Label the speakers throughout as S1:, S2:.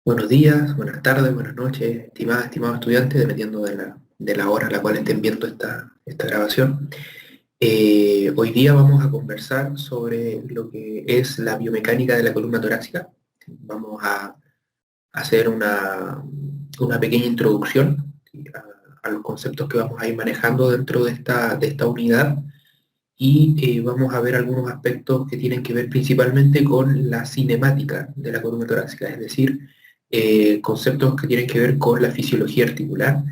S1: Buenos días, buenas tardes, buenas noches, estimados estudiantes, dependiendo de la hora a la cual estén viendo esta grabación. Hoy día vamos a conversar sobre lo que es la biomecánica de la columna torácica. Vamos a hacer una pequeña introducción, ¿sí?, a los conceptos que vamos a ir manejando dentro de esta unidad y vamos a ver algunos aspectos que tienen que ver principalmente con la cinemática de la columna torácica, es decir, conceptos que tienen que ver con la fisiología articular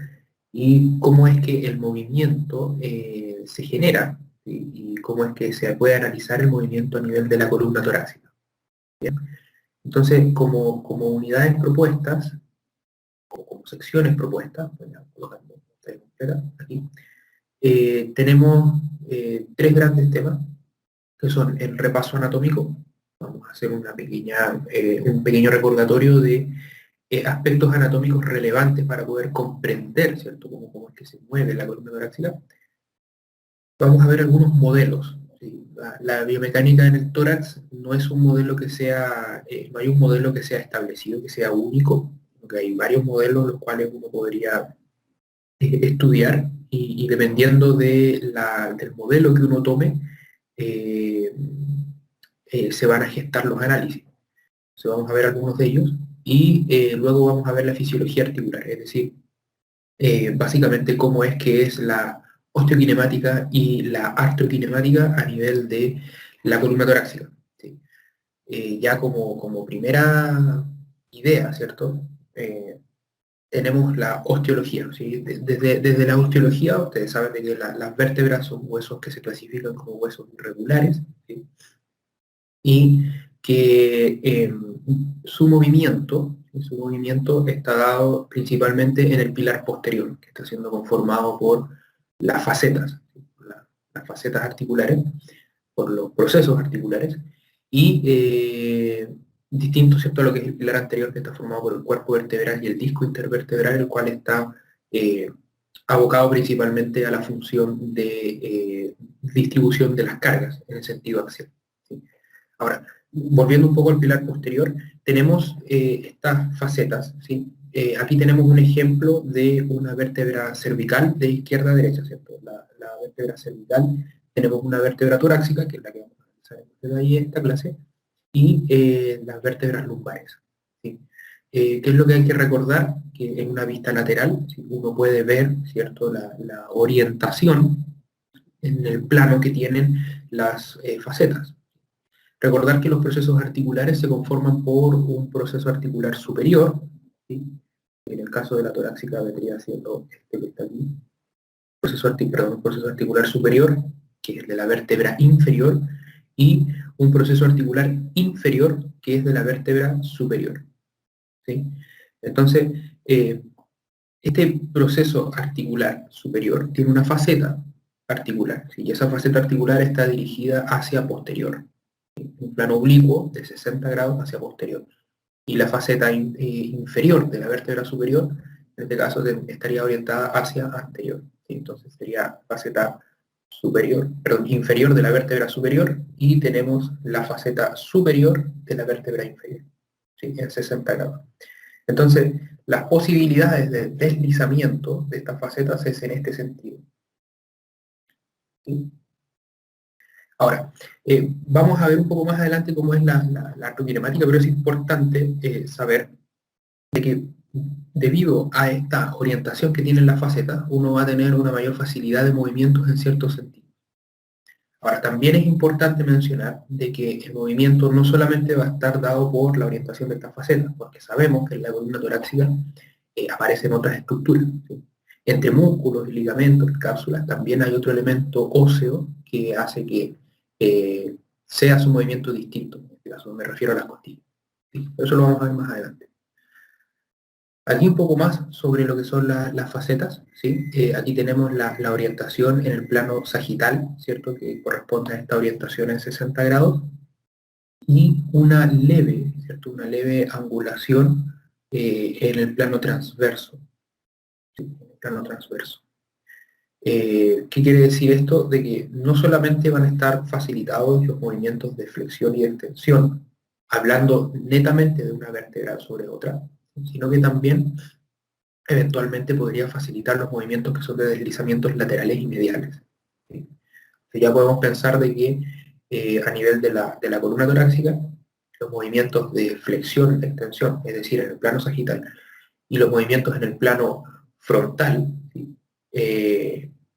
S1: y cómo es que el movimiento se genera, ¿sí?, y cómo es que se puede analizar el movimiento a nivel de la columna torácica. ¿Bien? Entonces, como unidades propuestas, o como secciones propuestas, voy a colocarlo aquí, tenemos tres grandes temas, que son el repaso anatómico. Vamos a hacer un pequeño recordatorio de aspectos anatómicos relevantes para poder comprender, ¿cierto?, cómo es que se mueve la columna torácica. Vamos a ver algunos modelos, ¿sí? La biomecánica en el tórax no es un modelo que sea, no hay un modelo que sea establecido, que sea único, porque hay varios modelos los cuales uno podría estudiar y dependiendo del modelo que uno tome, eh, se van a gestar los análisis. Entonces vamos a ver algunos de ellos y luego vamos a ver la fisiología articular, es decir, básicamente cómo es que es la osteokinemática y la artrokinemática a nivel de la columna torácica, ¿sí? Ya como primera idea, ¿cierto? Tenemos la osteología, ¿sí? Desde la osteología, ustedes saben de que las vértebras son huesos que se clasifican como huesos irregulares, ¿sí? Y que su movimiento está dado principalmente en el pilar posterior, que está siendo conformado por las facetas, ¿sí?, las facetas articulares, por los procesos articulares, y distinto, ¿cierto?, a lo que es el pilar anterior, que está formado por el cuerpo vertebral y el disco intervertebral, el cual está eh, abocado principalmente a la función de distribución de las cargas en el sentido axial, ¿sí? Ahora, volviendo un poco al pilar posterior, tenemos estas facetas, ¿sí? Aquí tenemos un ejemplo de una vértebra cervical de izquierda a derecha, ¿cierto? La vértebra cervical, tenemos una vértebra torácica, que es la que vamos a analizar desde ahí en esta clase, y las vértebras lumbares, ¿sí? ¿Qué es lo que hay que recordar? Que en una vista lateral, ¿sí?, uno puede ver, ¿cierto?, la orientación en el plano que tienen las facetas. Recordar que los procesos articulares se conforman por un proceso articular superior, ¿sí? En el caso de la torácica vendría siendo este que está aquí, un proceso articular superior, que es de la vértebra inferior, y un proceso articular inferior, que es de la vértebra superior, ¿sí? Entonces, este proceso articular superior tiene una faceta articular, ¿sí? Y esa faceta articular está dirigida hacia posterior, un plano oblicuo de 60 grados hacia posterior. Y la faceta inferior de la vértebra superior, en este caso estaría orientada hacia anterior, ¿sí? Entonces sería faceta superior, perdón, inferior de la vértebra superior, y tenemos la faceta superior de la vértebra inferior, ¿sí?, en 60 grados. Entonces, las posibilidades de deslizamiento de estas facetas es en este sentido, ¿sí? Ahora, vamos a ver un poco más adelante cómo es la artrokinemática, pero es importante saber de que debido a esta orientación que tienen las facetas, uno va a tener una mayor facilidad de movimientos en cierto sentido. Ahora, también es importante mencionar de que el movimiento no solamente va a estar dado por la orientación de estas facetas, porque sabemos que en la columna torácica aparecen otras estructuras, ¿sí? Entre músculos, ligamentos, cápsulas, también hay otro elemento óseo que hace que sea su movimiento distinto. En este caso me refiero a las costillas, ¿sí? Eso lo vamos a ver más adelante. Aquí un poco más sobre lo que son las facetas, ¿sí? Aquí tenemos la orientación en el plano sagital, ¿cierto?, que corresponde a esta orientación en 60 grados, y una leve, ¿cierto?, una leve angulación en el plano transverso, ¿sí?, en el plano transverso. ¿Qué quiere decir esto? De que no solamente van a estar facilitados los movimientos de flexión y de extensión, hablando netamente de una vértebra sobre otra, sino que también eventualmente podría facilitar los movimientos que son de deslizamientos laterales y mediales. ¿Sí? Ya podemos pensar de que a nivel de la columna torácica, los movimientos de flexión, extensión, es decir, en el plano sagital, y los movimientos en el plano frontal, ¿sí?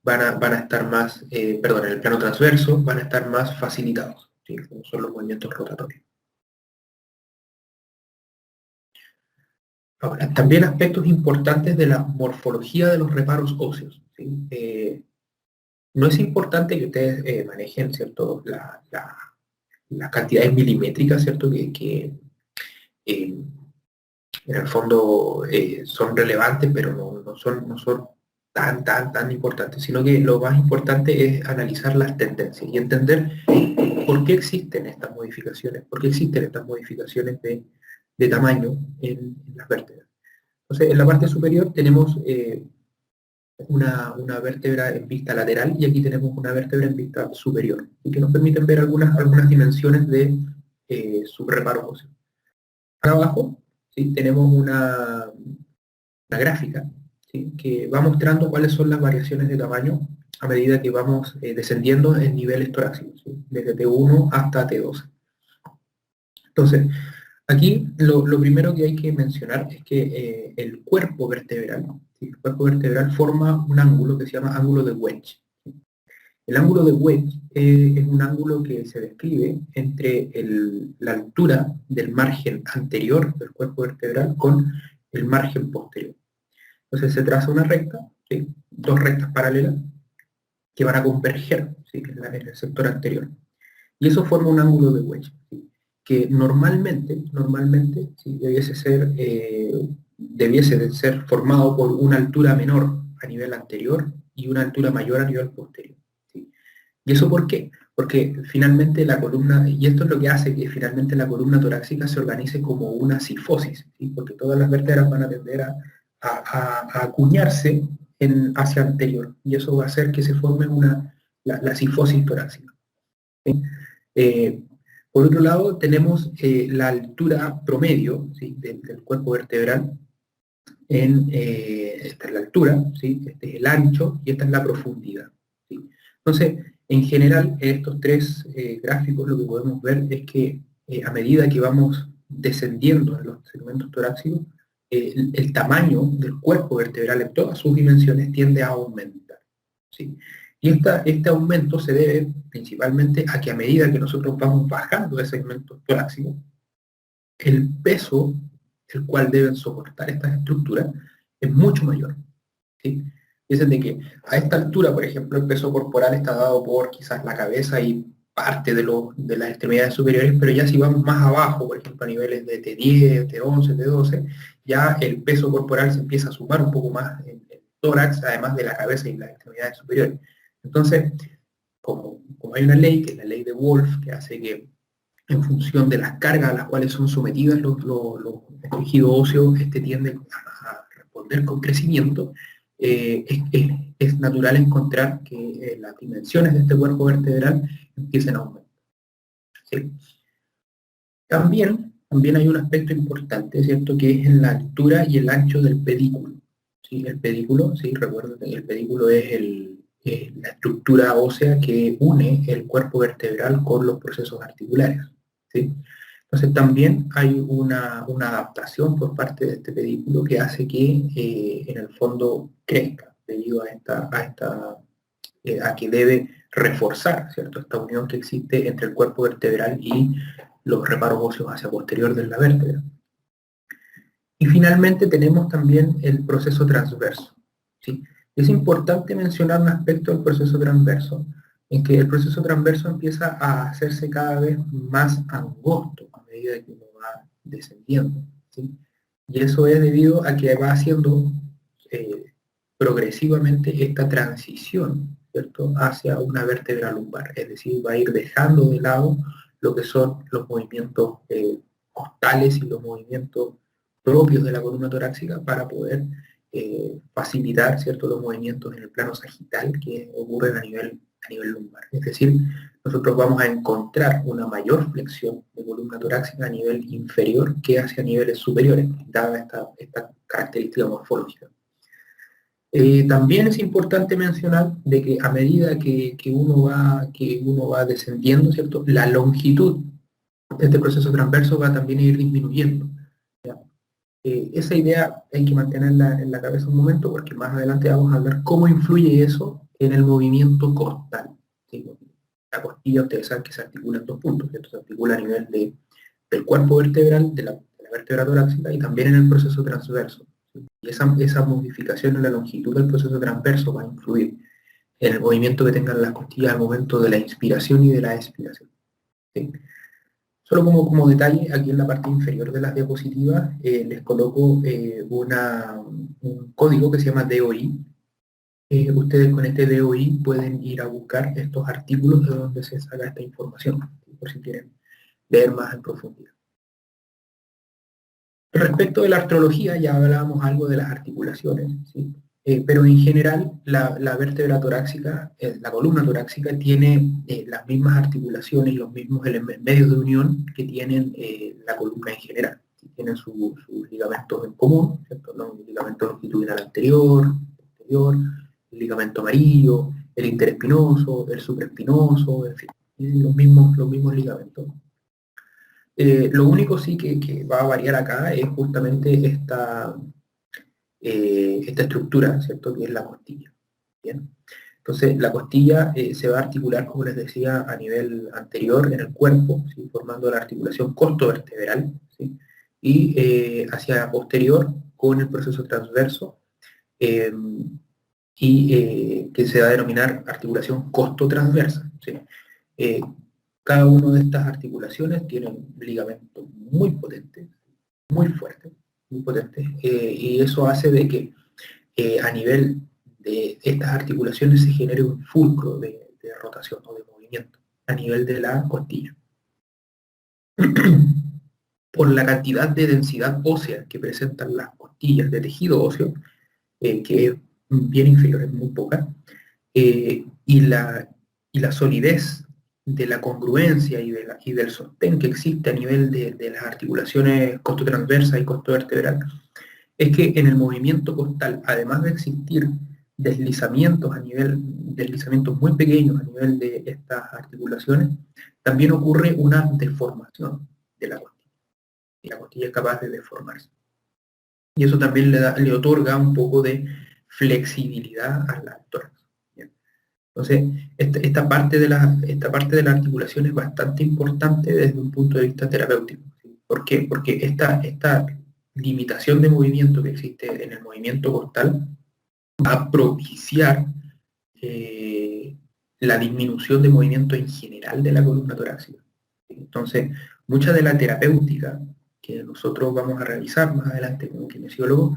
S1: Van a estar más, perdón, en el plano transverso, van a estar más facilitados, ¿sí? Como son los movimientos rotatorios. Ahora, también aspectos importantes de la morfología de los reparos óseos, ¿sí? No es importante que ustedes manejen, ¿cierto?, las cantidades milimétricas, ¿cierto?, que en el fondo son relevantes, pero no son tan importantes, sino que lo más importante es analizar las tendencias y entender por qué existen estas modificaciones, por qué existen estas modificaciones de tamaño en las vértebras. Entonces, en la parte superior tenemos una vértebra en vista lateral y aquí tenemos una vértebra en vista superior, y que nos permiten ver algunas dimensiones de su reparo óseo. Acá abajo, ¿sí?, tenemos una gráfica, ¿sí?, que va mostrando cuáles son las variaciones de tamaño a medida que vamos descendiendo en niveles torácicos, ¿sí?, desde T1 hasta T12. Entonces, aquí lo primero que hay que mencionar es que el cuerpo vertebral, ¿sí?, el cuerpo vertebral forma un ángulo que se llama ángulo de Wedge. El ángulo de Wedge es un ángulo que se describe entre la altura del margen anterior del cuerpo vertebral con el margen posterior. Entonces se traza una recta, ¿sí?, dos rectas paralelas que van a converger, ¿sí?, en el sector anterior. Y eso forma un ángulo de Wedge, ¿sí?, que normalmente ¿sí?, debiese de ser formado por una altura menor a nivel anterior y una altura mayor a nivel posterior. ¿Sí? ¿Y eso por qué? Porque finalmente la columna, y esto es lo que hace que finalmente la columna torácica se organice como una cifosis, ¿sí?, porque todas las vértebras van a tender a acuñarse hacia anterior, y eso va a hacer que se forme la cifosis torácica. ¿Sí? Por otro lado, tenemos la altura promedio, ¿sí?, del cuerpo vertebral. Esta es la altura, ¿sí?, este es el ancho y esta es la profundidad, ¿sí? Entonces, en general, en estos tres gráficos lo que podemos ver es que a medida que vamos descendiendo en los segmentos torácicos, el tamaño del cuerpo vertebral en todas sus dimensiones tiende a aumentar, ¿sí? Y este aumento se debe principalmente a que a medida que nosotros vamos bajando de segmentos torácicos, el peso el cual deben soportar estas estructuras es mucho mayor, ¿sí? Dicen de que a esta altura, por ejemplo, el peso corporal está dado por quizás la cabeza y parte de las extremidades superiores, pero ya si vamos más abajo, por ejemplo, a niveles de T10, T11, T12, ya el peso corporal se empieza a sumar un poco más en el tórax, además de la cabeza y las extremidades superiores. Entonces, como hay una ley, que es la ley de Wolff, que hace que en función de las cargas a las cuales son sometidas el tejido óseo, este tiende a responder con crecimiento, es natural encontrar que las dimensiones de este cuerpo vertebral empiecen a aumentar. ¿Sí? También hay un aspecto importante, ¿cierto?, que es en la altura y el ancho del pedículo. ¿Sí? El pedículo, ¿sí?, recuerden que el pedículo es la estructura ósea que une el cuerpo vertebral con los procesos articulares, ¿sí? Entonces también hay una adaptación por parte de este pedículo que hace que en el fondo crezca debido a que debe reforzar, ¿cierto?, esta unión que existe entre el cuerpo vertebral y los reparos óseos hacia posterior de la vértebra. Y finalmente tenemos también el proceso transverso, ¿sí? Es importante mencionar un aspecto del proceso transverso, en que el proceso transverso empieza a hacerse cada vez más angosto a medida que uno va descendiendo, ¿sí? Y eso es debido a que va haciendo progresivamente esta transición, ¿cierto?, hacia una vértebra lumbar, es decir, va a ir dejando de lado lo que son los movimientos costales y los movimientos propios de la columna torácica para poder facilitar, ¿cierto?, los movimientos en el plano sagital que ocurren a nivel lumbar. Es decir, nosotros vamos a encontrar una mayor flexión de columna torácica a nivel inferior que hacia niveles superiores, dada esta característica morfológica. También es importante mencionar de que a medida que uno va descendiendo, ¿cierto? La longitud de este proceso transverso va también a ir disminuyendo. Esa idea hay que mantenerla en la cabeza un momento porque más adelante vamos a hablar cómo influye eso en el movimiento costal. ¿Sí? La costilla, ustedes saben que se articula en dos puntos, ¿cierto? Se articula a nivel del cuerpo vertebral, de la vértebra torácica y también en el proceso transverso. ¿Sí? Y esa modificación en la longitud del proceso transverso va a influir en el movimiento que tengan las costillas al momento de la inspiración y de la expiración. ¿Sí? Solo como detalle, aquí en la parte inferior de las diapositivas les coloco un código que se llama DOI. Ustedes con este DOI pueden ir a buscar estos artículos de donde se saca esta información, por si quieren leer más en profundidad. Respecto de la artrología, ya hablábamos algo de las articulaciones, ¿sí? Pero en general la vértebra torácica, la columna torácica tiene las mismas articulaciones y los mismos medios de unión que tienen la columna en general. Tienen sus ligamentos en común, ¿cierto? ¿No? El ligamento longitudinal anterior, posterior, el ligamento amarillo, el interespinoso, el supraespinoso, en fin, los mismos ligamentos. Lo único sí que va a variar acá es justamente esta estructura, ¿cierto? Que es la costilla. ¿Bien? Entonces, la costilla se va a articular, como les decía, a nivel anterior en el cuerpo, ¿sí? Formando la articulación costovertebral, ¿sí? Y hacia posterior con el proceso transverso, eh, que se va a denominar articulación costotransversa, ¿sí? Eh, Cada una de estas articulaciones tiene un ligamento muy potente, muy fuerte, muy potente, y eso hace de que a nivel de estas articulaciones se genere un fulcro de rotación o de movimiento a nivel de la costilla. Por la cantidad de densidad ósea que presentan las costillas de tejido óseo, que es bien inferior, es muy poca, y la solidez de la congruencia y del sostén que existe a nivel de las articulaciones costotransversa y costovertebral, es que en el movimiento costal, además de existir deslizamientos muy pequeños a nivel de estas articulaciones, también ocurre una deformación de la costilla. Y la costilla es capaz de deformarse. Y eso también le otorga un poco de flexibilidad a la tórax. Entonces, esta parte de la articulación es bastante importante desde un punto de vista terapéutico. ¿Sí? ¿Por qué? Porque esta limitación de movimiento que existe en el movimiento costal va a propiciar la disminución de movimiento en general de la columna torácica. Entonces, mucha de la terapéutica que nosotros vamos a realizar más adelante como kinesiólogo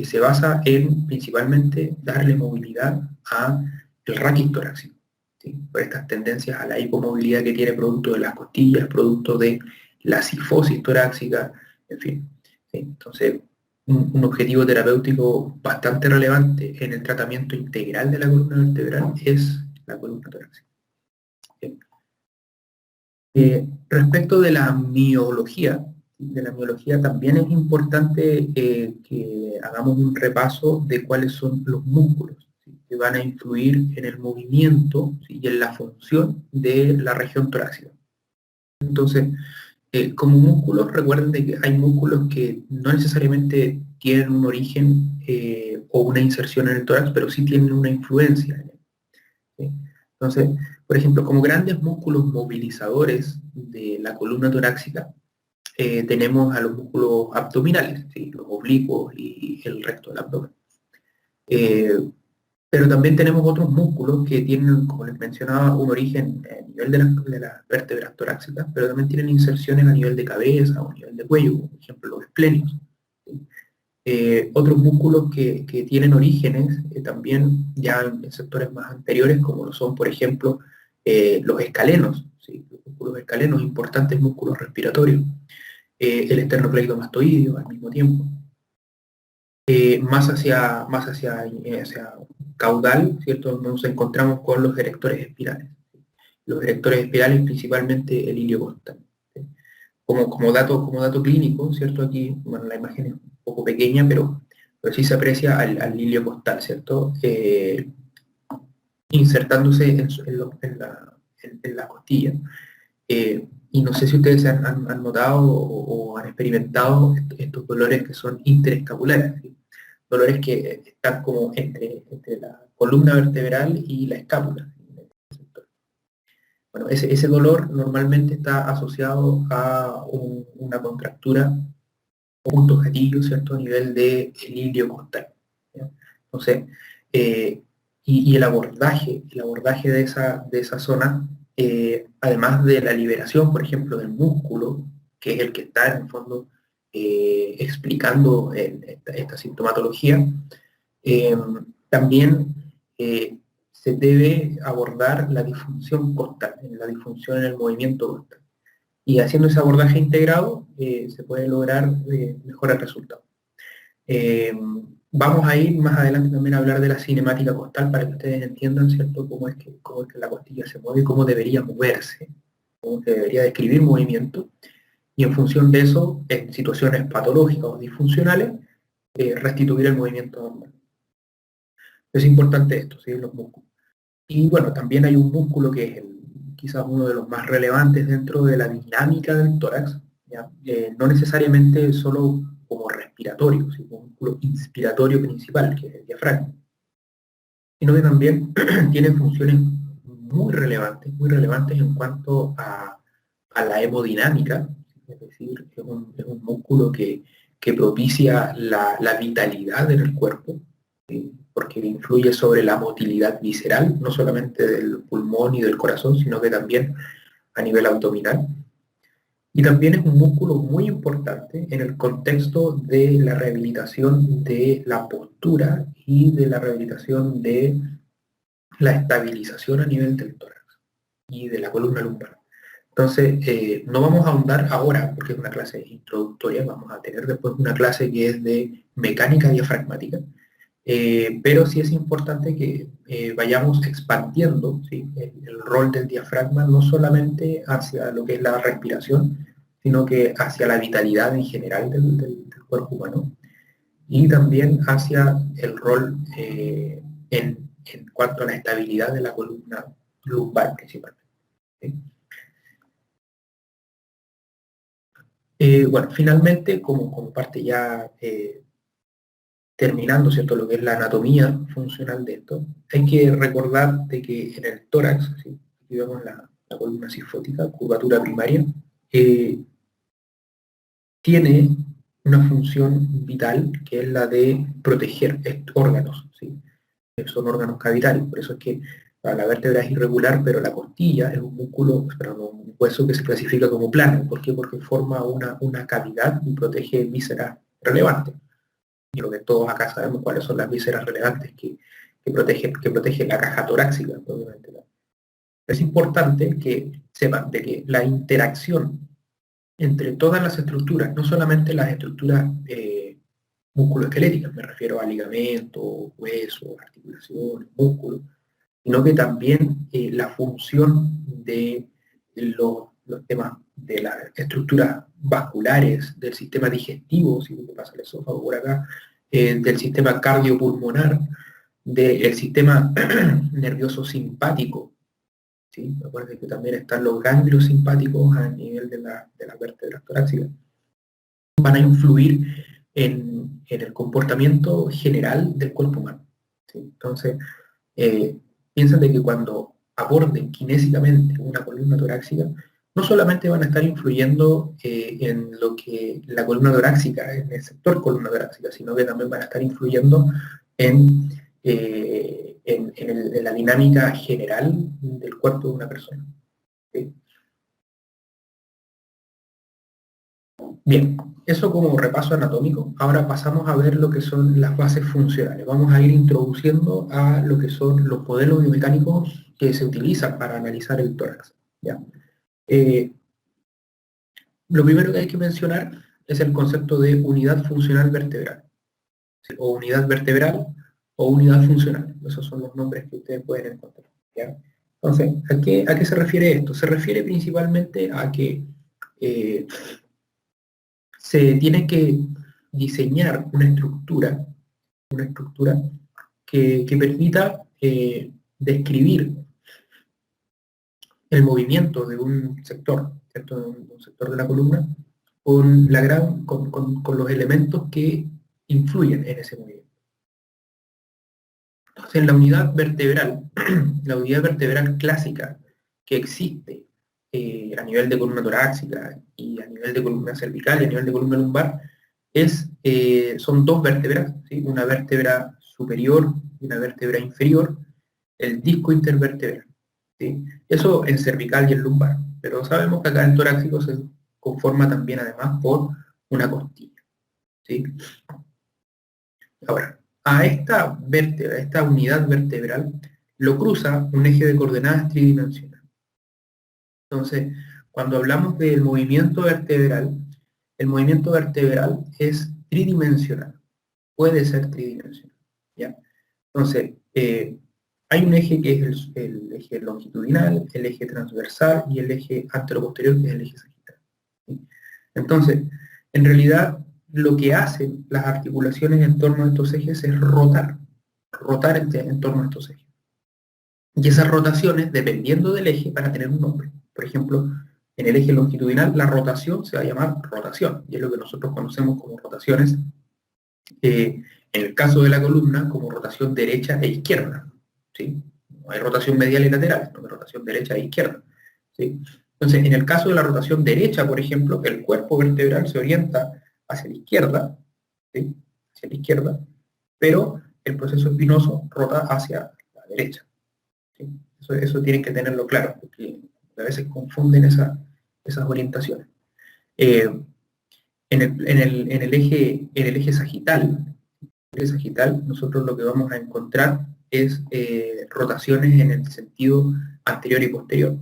S1: se basa en principalmente darle movilidad a el raquis torácico, ¿sí? Por estas tendencias a la hipomovilidad que tiene producto de las costillas, producto de la cifosis torácica, en fin. ¿Sí? Entonces, un objetivo terapéutico bastante relevante en el tratamiento integral de la columna vertebral es la columna torácica. ¿Sí? Respecto de la miología también es importante que hagamos un repaso de cuáles son los músculos, ¿sí? Que van a influir en el movimiento, ¿sí? Y en la función de la región torácica. Entonces, como músculos, recuerden de que hay músculos que no necesariamente tienen un origen o una inserción en el tórax, pero sí tienen una influencia en él, ¿sí? Entonces, por ejemplo, como grandes músculos movilizadores de la columna torácica, tenemos a los músculos abdominales, ¿sí? Los oblicuos y el resto del abdomen. Pero también tenemos otros músculos que tienen, como les mencionaba, un origen a nivel de las vértebras torácicas, pero también tienen inserciones a nivel de cabeza o a nivel de cuello, como por ejemplo los esplenios, ¿sí? Otros músculos que tienen orígenes también ya en sectores más anteriores, como lo son, por ejemplo, los escalenos, ¿sí? Los músculos escalenos, importantes músculos respiratorios, el esternocleidomastoideo al mismo tiempo. Hacia caudal, ¿cierto? Nos encontramos con los erectores espirales. los erectores espirales, principalmente el ilio costal. ¿Sí? Como dato clínico, ¿cierto? Aquí, bueno, la imagen es un poco pequeña, pero sí se aprecia al ilio costal, ¿cierto? Insertándose en la costilla. Y no sé si ustedes han notado o han experimentado estos dolores que son interescapulares, ¿sí? Dolores que están como entre la columna vertebral y la escápula. Bueno, ese dolor normalmente está asociado a una contractura o punto gatillo, ¿cierto? A nivel del ilio costal. ¿Ya? Entonces, eh, y el abordaje de esa zona, además de la liberación, por ejemplo, del músculo, que es el que está en el fondo explicando esta sintomatología, eh, también se debe abordar la disfunción costal, la disfunción en el movimiento costal. Y haciendo ese abordaje integrado, se puede lograr mejores resultados. Vamos a ir más adelante también a hablar de la cinemática costal para que ustedes entiendan, ¿cierto?, cómo es que la costilla se mueve y cómo debería moverse, cómo se debería describir movimiento, y en función de eso, en situaciones patológicas o disfuncionales, restituir el movimiento normal. Es importante esto, ¿sí?, los músculos. Y bueno, también hay un músculo que es quizás uno de los más relevantes dentro de la dinámica del tórax, ¿ya? No necesariamente solo como respiratorio, sino como músculo inspiratorio principal, que es el diafragma, sino que también tiene funciones muy relevantes en cuanto a la hemodinámica, es decir, es un músculo que propicia la vitalidad en el cuerpo, porque influye sobre la motilidad visceral, no solamente del pulmón y del corazón, sino que también a nivel abdominal. Y también es un músculo muy importante en el contexto de la rehabilitación de la postura y de la rehabilitación de la estabilización a nivel del tórax y de la columna lumbar. Entonces, no vamos a ahondar ahora, porque es una clase introductoria, vamos a tener después una clase que es de mecánica diafragmática, pero sí es importante que vayamos expandiendo, ¿sí?, el rol del diafragma, no solamente hacia lo que es la respiración, sino que hacia la vitalidad en general del cuerpo humano, y también hacia el rol en cuanto a la estabilidad de la columna lumbar principalmente. ¿Sí? Bueno, finalmente, como parte ya terminando, ¿cierto?, lo que es la anatomía funcional de esto, hay que recordar de que en el tórax, ¿sí?, aquí vemos la columna sinfótica, curvatura primaria, tiene una función vital que es la de proteger órganos, ¿sí? Son órganos cavitarios, por eso es que la vértebra es irregular, pero la costilla es un músculo, un hueso que se clasifica como plano. ¿Por qué? Porque forma una cavidad y protege vísceras relevantes. Y lo que todos acá sabemos cuáles son las vísceras relevantes que protegen la caja torácica, obviamente. Es importante que sepan de que la interacción entre todas las estructuras, no solamente las estructuras musculoesqueléticas, me refiero a ligamentos, huesos, articulaciones, músculos, sino que también la función de los temas de las estructuras vasculares, del sistema digestivo, si me pasa el esófago por acá, del sistema cardiopulmonar, del sistema nervioso simpático, ¿sí? Recuerden que también están los ganglios simpáticos a nivel de la vértebra torácica. Van a influir en el comportamiento general del cuerpo humano, ¿sí? Entonces, piensen de que cuando aborden kinésicamente una columna torácica, no solamente van a estar influyendo en lo que la columna torácica, en el sector columna torácica, sino que también van a estar influyendo en la dinámica general del cuerpo de una persona. ¿Sí? Bien, eso como repaso anatómico. Ahora pasamos a ver lo que son las bases funcionales. Vamos a ir introduciendo a lo que son los modelos biomecánicos que se utilizan para analizar el tórax. ¿Ya? Lo primero que hay que mencionar es el concepto de unidad funcional vertebral, ¿sí? O unidad vertebral o unidad funcional. Esos son los nombres que ustedes pueden encontrar, ¿ya? Entonces, a qué se refiere esto? Se refiere principalmente a que se tiene que diseñar una estructura que permita describir el movimiento de un sector, ¿cierto? De un sector de la columna, con los elementos que influyen en ese movimiento. Entonces, en la unidad vertebral, la unidad vertebral clásica que existe a nivel de columna torácica y a nivel de columna cervical y a nivel de columna lumbar, son dos vértebras, ¿sí? Una vértebra superior y una vértebra inferior, el disco intervertebral, ¿sí? Eso en cervical y en lumbar, pero sabemos que acá en torácico se conforma también además por una costilla, ¿sí? Ahora, a esta vértebra, a esta unidad vertebral, lo cruza un eje de coordenadas tridimensional. Entonces, cuando hablamos del movimiento vertebral, el movimiento vertebral es tridimensional, puede ser tridimensional, ¿ya? Entonces, hay un eje que es el eje longitudinal, el eje transversal y el eje anteroposterior, que es el eje sagital, ¿sí? Entonces, en realidad, lo que hacen las articulaciones en torno a estos ejes es rotar en torno a estos ejes. Y esas rotaciones, dependiendo del eje, van a tener un nombre. Por ejemplo, en el eje longitudinal, la rotación se va a llamar rotación, y es lo que nosotros conocemos como rotaciones, en el caso de la columna, como rotación derecha e izquierda, ¿sí? No hay rotación medial y lateral, sino que rotación derecha e izquierda, ¿sí? Entonces, en el caso de la rotación derecha, por ejemplo, el cuerpo vertebral se orienta hacia la izquierda, ¿sí? Hacia la izquierda, pero el proceso espinoso rota hacia la derecha, ¿sí? Eso tienen que tenerlo claro, porque a veces confunden esas orientaciones. En el eje sagital, nosotros lo que vamos a encontrar es rotaciones en el sentido anterior y posterior.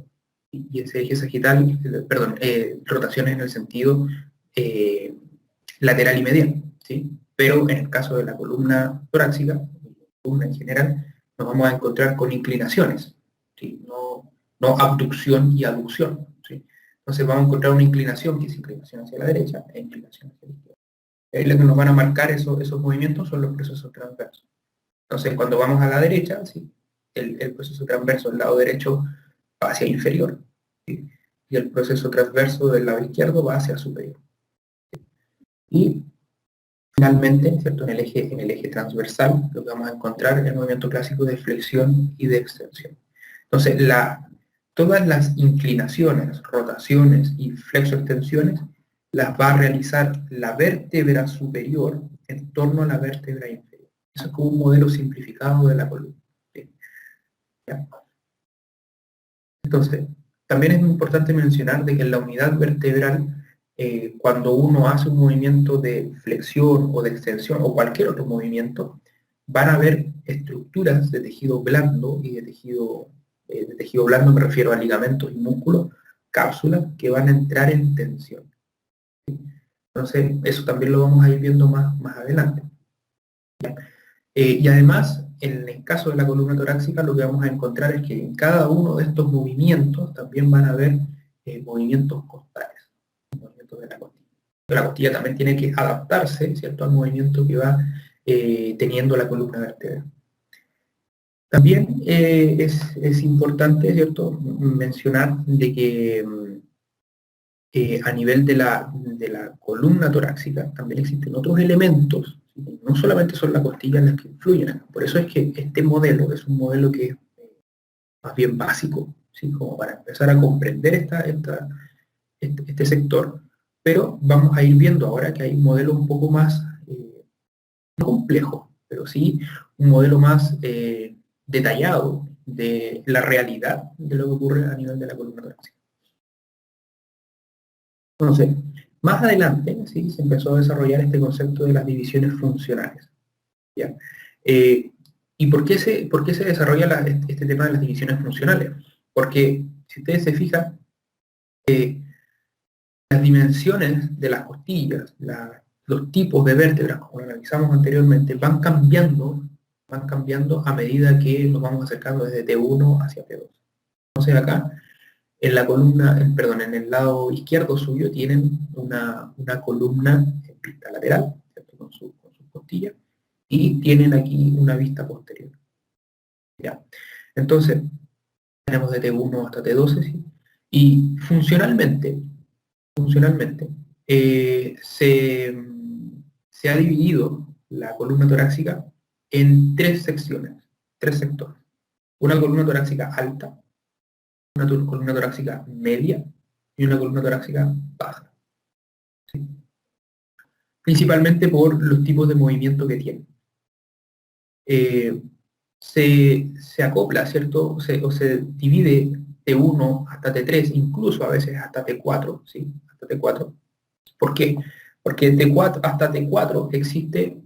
S1: Y ese eje sagital, perdón, rotaciones en el sentido lateral y medial, ¿sí? Pero en el caso de la columna torácica, la columna en general, nos vamos a encontrar con inclinaciones, ¿sí? No abducción y aducción, ¿sí? Entonces vamos a encontrar una inclinación, que es inclinación hacia la derecha e inclinación hacia la izquierda. Ahí lo que nos van a marcar esos movimientos son los procesos transversos. Entonces, cuando vamos a la derecha, ¿sí? El proceso transverso del lado derecho va hacia inferior, ¿sí? Y el proceso transverso del lado izquierdo va hacia superior. Y finalmente, ¿cierto? En el eje transversal, lo que vamos a encontrar es el movimiento clásico de flexión y de extensión. Entonces, todas las inclinaciones, rotaciones y flexoextensiones las va a realizar la vértebra superior en torno a la vértebra inferior. Eso es como un modelo simplificado de la columna, ¿sí? ¿Ya? Entonces, también es muy importante mencionar de que en la unidad vertebral, cuando uno hace un movimiento de flexión o de extensión o cualquier otro movimiento, van a haber estructuras de tejido blando y de tejido blando me refiero a ligamentos y músculos, cápsulas que van a entrar en tensión. Entonces, eso también lo vamos a ir viendo más adelante. Y además, en el caso de la columna torácica, lo que vamos a encontrar es que en cada uno de estos movimientos también van a haber movimientos costales, movimientos de la costilla. La costilla también tiene que adaptarse, ¿cierto?, al movimiento que va teniendo la columna vertebral. También es importante, ¿cierto?, mencionar de que a nivel de la columna torácica también existen otros elementos, ¿sí? No solamente son las costillas las que influyen. Por eso es que este modelo es un modelo que es más bien básico, ¿sí? Como para empezar a comprender este sector, pero vamos a ir viendo ahora que hay un modelo un poco más no complejo, pero sí un modelo más detallado de la realidad de lo que ocurre a nivel de la columna torácica. Entonces, más adelante, ¿sí?, se empezó a desarrollar este concepto de las divisiones funcionales, ¿ya? ¿Y por qué se desarrolla este tema de las divisiones funcionales? Porque, si ustedes se fijan, las dimensiones de las costillas, los tipos de vértebras, como lo analizamos anteriormente, van cambiando a medida que nos vamos acercando desde T1 hacia T2. Entonces acá, en la columna, perdón, en el lado izquierdo suyo tienen una columna en vista lateral, ¿cierto? Con sus costillas, y tienen aquí una vista posterior. ¿Ya? Entonces, tenemos de T1 hasta T12, ¿sí? Y funcionalmente, se ha dividido la columna torácica en tres secciones, tres sectores. Una columna torácica alta, una columna torácica media y una columna torácica baja. ¿Sí? Principalmente por los tipos de movimiento que tiene. Se acopla, ¿cierto? O se divide T1 hasta T3, incluso a veces hasta T4, ¿sí? Hasta T4. ¿Por qué? Porque hasta T4 existe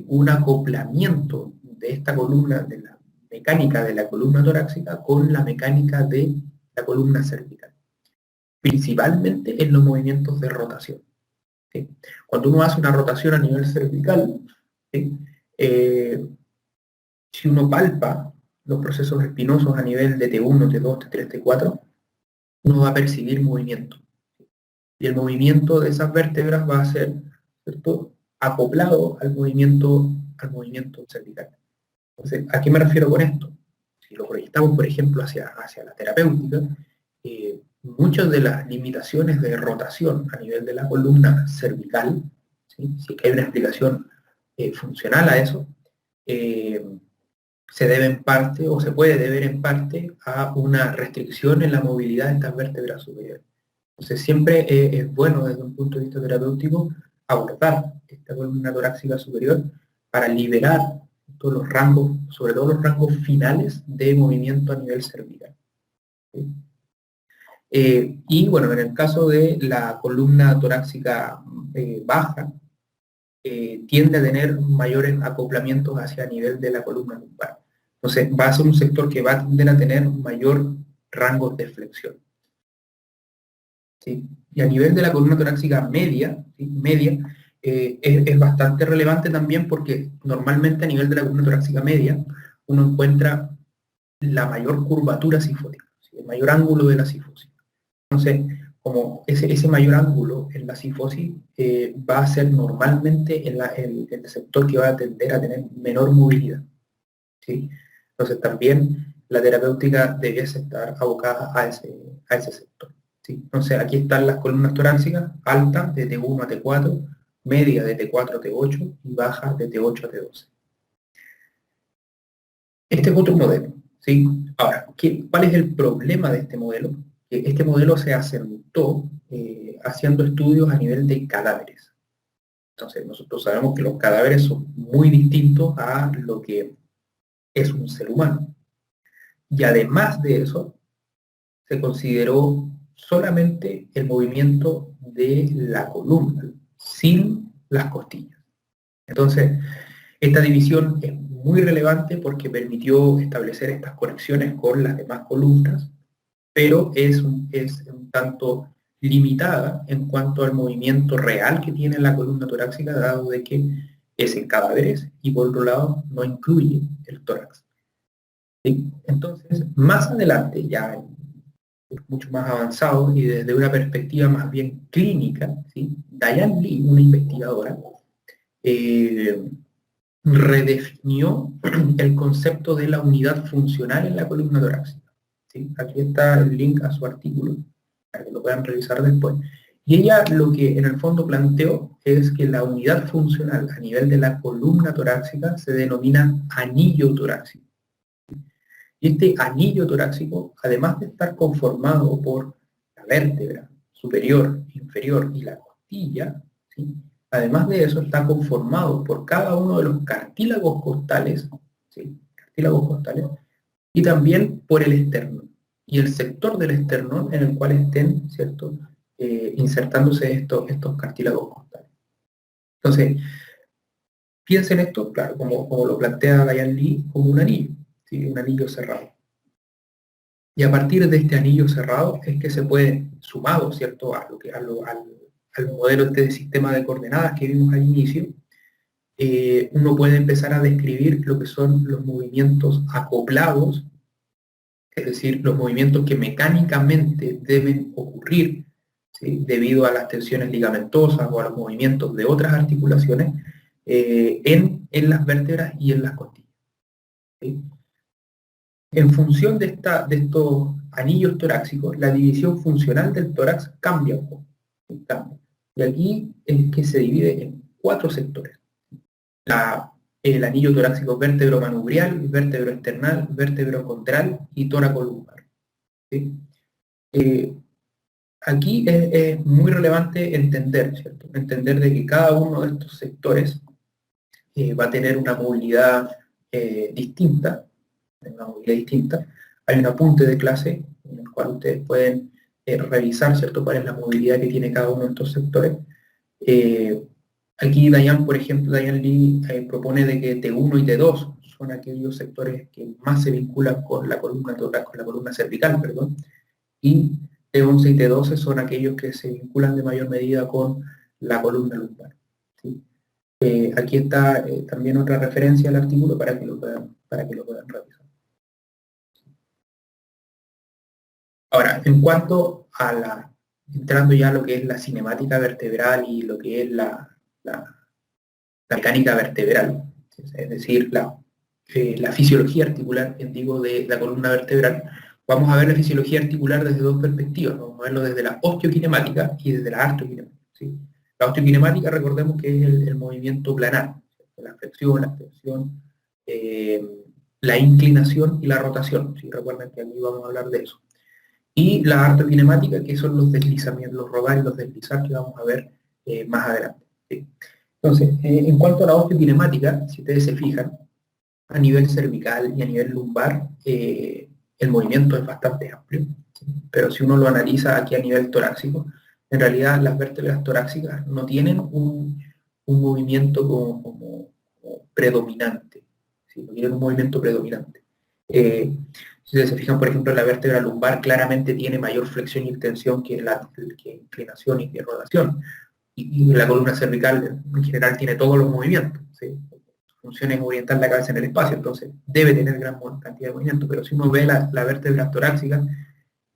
S1: un acoplamiento de esta columna, de la mecánica de la columna torácica con la mecánica de la columna cervical, principalmente en los movimientos de rotación. ¿Sí? Cuando uno hace una rotación a nivel cervical, ¿sí? Si uno palpa los procesos espinosos a nivel de T1, T2, T3, T4, uno va a percibir movimiento. Y el movimiento de esas vértebras va a ser, ¿cierto?, acoplado al movimiento cervical. Entonces, ¿a qué me refiero con esto? Si lo proyectamos, por ejemplo, hacia la terapéutica, muchas de las limitaciones de rotación a nivel de la columna cervical, ¿sí? Si hay una explicación funcional a eso, se debe en parte, o se puede deber en parte, a una restricción en la movilidad de estas vértebras superiores. Entonces siempre es bueno desde un punto de vista terapéutico abordar esta columna torácica superior para liberar todos los rangos, sobre todo los rangos finales de movimiento a nivel cervical. ¿Sí? Y bueno, en el caso de la columna torácica baja, tiende a tener mayores acoplamientos hacia el nivel de la columna lumbar. Entonces va a ser un sector que va a tender a tener mayor rango de flexión. ¿Sí? Y a nivel de la columna torácica media, ¿sí? Es bastante relevante también porque normalmente a nivel de la columna torácica media uno encuentra la mayor curvatura sifótica, ¿sí? El mayor ángulo de la sifosis. Entonces, como ese mayor ángulo en la sifosis va a ser normalmente el sector que va a tender a tener menor movilidad. ¿Sí? Entonces también la terapéutica debiese estar abocada a ese sector. ¿Sí? Entonces aquí están las columnas torácicas, alta de T1 a T4, media de T4 a T8 y baja de T8 a T12. Este es otro modelo. ¿Sí? Ahora, ¿cuál es el problema de este modelo? Este modelo se asentó haciendo estudios a nivel de cadáveres. Entonces, nosotros sabemos que los cadáveres son muy distintos a lo que es un ser humano. Y además de eso, se consideró solamente el movimiento de la columna, sin las costillas. Entonces, esta división es muy relevante porque permitió establecer estas conexiones con las demás columnas, pero es un tanto limitada en cuanto al movimiento real que tiene la columna torácica, dado de que es en cadáveres y por otro lado no incluye el tórax. ¿Sí? Entonces, más adelante, ya mucho más avanzado y desde una perspectiva más bien clínica, ¿sí? Diane Lee, una investigadora, redefinió el concepto de la unidad funcional en la columna torácica. ¿Sí? Aquí está el link a su artículo, para que lo puedan revisar después. Y ella lo que en el fondo planteó es que la unidad funcional a nivel de la columna torácica se denomina anillo torácico. Y este anillo torácico, además de estar conformado por la vértebra superior, inferior y la costilla, ¿sí? Además de eso está conformado por cada uno de los cartílagos costales, ¿sí? Cartílagos costales, y también por el esternón, y el sector del esternón en el cual estén, ¿cierto?, insertándose estos cartílagos costales. Entonces, piensen esto, claro, como lo plantea Diane Lee, como un anillo, ¿sí? Un anillo cerrado. Y a partir de este anillo cerrado es que se puede, sumado, ¿cierto?, al modelo de sistema de coordenadas que vimos al inicio, uno puede empezar a describir lo que son los movimientos acoplados es decir, los movimientos que mecánicamente deben ocurrir, ¿sí?, debido a las tensiones ligamentosas o a los movimientos de otras articulaciones en las vértebras y en las costillas, ¿sí? En función de estos anillos torácicos, la división funcional del tórax cambia un poco, ¿sí? Cambia. Y aquí es que se divide en 4 sectores. El anillo torácico vértebro-manubrial, vértebro-esternal, vértebro-condral y tóraco-lumbar, ¿sí? Aquí es muy relevante entender, ¿cierto? Entender de que cada uno de estos sectores va a tener distinta, una movilidad distinta. Hay un apunte de clase en el cual ustedes pueden revisar, ¿cierto?, cuál es la movilidad que tiene cada uno de estos sectores. Aquí Dayan, por ejemplo, Dayan Lee propone de que T1 y T2 son aquellos sectores que más se vinculan con la columna total, con la columna cervical, perdón, y T11 y T12 son aquellos que se vinculan de mayor medida con la columna lumbar, ¿sí? Aquí está también otra referencia al artículo para que lo puedan revisar. Ahora, en cuanto a entrando ya a lo que es la cinemática vertebral y lo que es la mecánica vertebral, es decir, la fisiología articular, digo, de la columna vertebral, vamos a ver la fisiología articular desde 2 perspectivas. Vamos a verlo desde la osteokinemática y desde la artokinemática, ¿sí? La osteokinemática, recordemos que es el movimiento planar, la flexión, la extensión, la inclinación y la rotación, ¿sí? Recuerden que aquí vamos a hablar de eso. Y la artokinemática, que son los deslizamientos, los rodar y los deslizar, que vamos a ver más adelante, ¿sí? Entonces, en cuanto a la osteokinemática, si ustedes se fijan, a nivel cervical y a nivel lumbar, el movimiento es bastante amplio, ¿sí? Pero si uno lo analiza aquí a nivel torácico, en realidad las vértebras torácicas no tienen un movimiento como predominante, ¿sí? No tienen un movimiento predominante. Si ustedes se fijan, por ejemplo, la vértebra lumbar claramente tiene mayor flexión y extensión que inclinación y que rotación. Y la columna cervical en general tiene todos los movimientos, ¿sí? Función es orientar la cabeza en el espacio, entonces debe tener gran cantidad de movimiento, pero si uno ve la vértebra torácica,